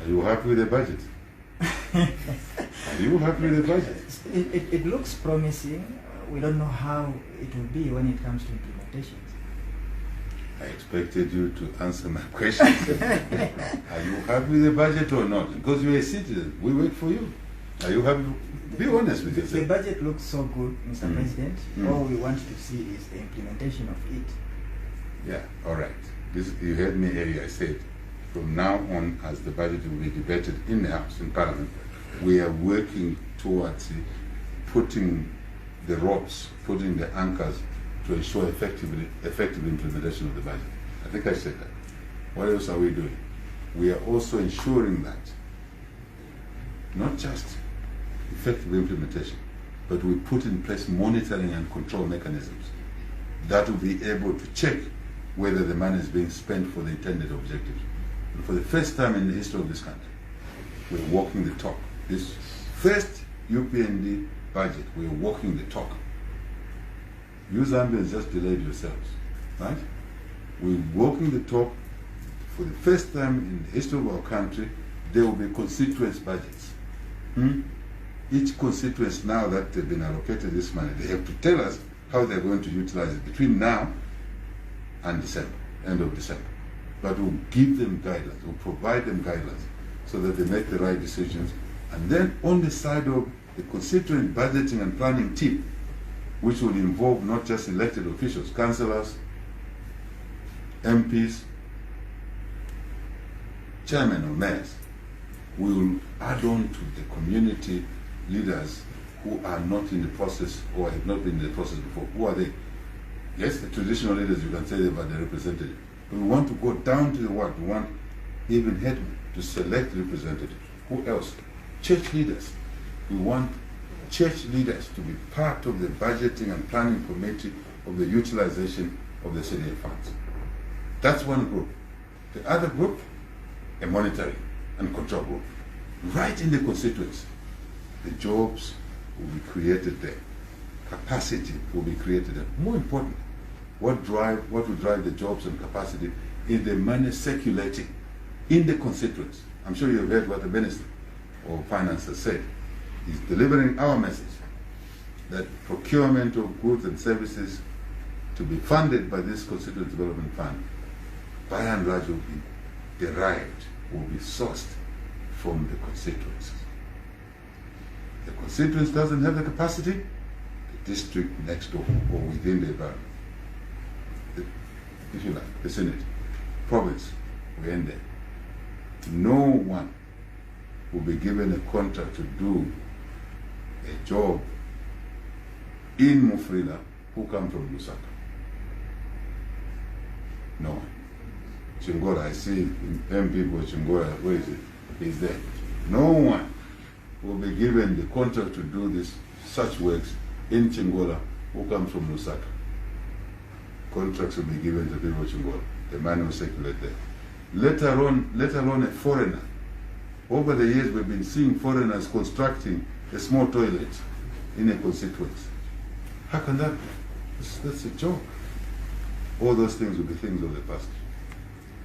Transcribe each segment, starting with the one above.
Are you happy with the budget? Are you happy with the budget? It looks promising. We don't know how it will be when it comes to implementation. I expected you to answer my question. Are you happy with the budget or not? Because you're a citizen. We wait for you. Are you happy? Be honest with yourself. The budget looks so good, Mr. President. All we want to see is the implementation of it. Yeah, all right. You heard me earlier. I said, from now on, as the budget will be debated in the House, in Parliament, we are working towards putting the ropes, putting the anchors to ensure effective implementation of the budget. I think I said that. What else are we doing? We are also ensuring that not just effective implementation, but we put in place monitoring and control mechanisms that will be able to check whether the money is being spent for the intended objectives. And for the first time in the history of this country, we're walking the talk. This first UPND budget, we're walking the talk. You Zambians just delayed yourselves, right? We're walking the talk. For the first time in the history of our country, there will be constituency budgets. Each constituency, now that they've been allocated this money, they have to tell us how they're going to utilize it between now and December, end of December. But we'll give them guidelines, we'll provide them guidelines so that they make the right decisions. And then on the side of the constituent budgeting and planning team, which will involve not just elected officials, councillors, MPs, chairmen or mayors, we will add on to the community leaders who are not in the process or have not been in the process before. Who are they? Yes, the traditional leaders, you can say them, but they're representative. But we want to go down to the what? We want even headmen to select representatives. Who else? Church leaders. We want church leaders to be part of the budgeting and planning committee of the utilization of the CDA funds. That's one group. The other group, a monitoring and control group. Right in the constituency, the jobs will be created there. Capacity will be created there. More important, what will drive the jobs and capacity is the money circulating in the constituency. I'm sure you've heard what the Minister of Finance has said. He's delivering our message that procurement of goods and services to be funded by this Constituent Development Fund, by and large, will be derived, will be sourced from the constituencies. The constituency doesn't have the capacity, the district next door or within the environment, if you like, the Senate, province, we end there. No one will be given a contract to do a job in Mufrila who come from Lusaka. No one. Chingora, I see MP for Chingora, where is it? He's there. No one will be given the contract to do such works in Chingola who comes from Lusaka. Contracts will be given to people of Chingola. The money will circulate there. Let alone a foreigner. Over the years, we've been seeing foreigners constructing a small toilet in a constituency. How can that be? That's a joke. All those things will be things of the past.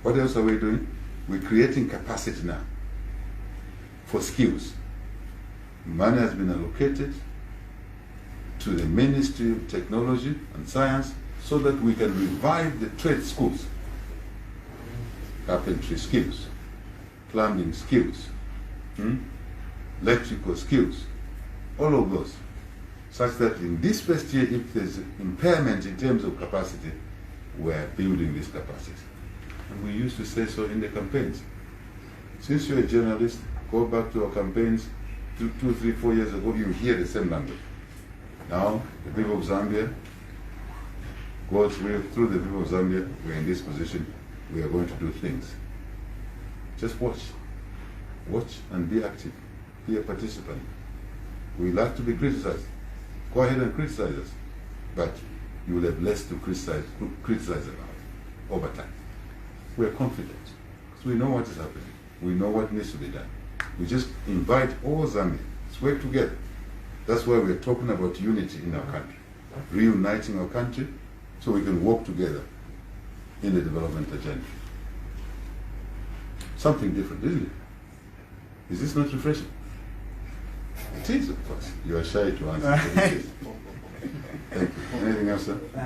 What else are we doing? We're creating capacity now for skills. Money has been allocated to the Ministry of Technology and Science so that we can revive the trade schools. Carpentry skills, plumbing skills, electrical skills, all of those, such that in this first year, if there's impairment in terms of capacity, we're building this capacity. And we used to say so in the campaigns. Since you're a journalist, go back to our campaigns 2, 3, 4 years ago, you hear the same language. Now, the people of Zambia, God through the people of Zambia, we're in this position, we are going to do things. Just watch. Watch and be active. Be a participant. We like to be criticized. Go ahead and criticize us. But you will have less to criticize about over time. We are confident because we know what is happening. We know what needs to be done. We just invite all Zambians to work together. That's why we're talking about unity in our country, reuniting our country so we can work together in the development agenda. Something different, isn't it? Is this not refreshing? It is, of course. You are shy to answer. Thank you. Anything else, sir?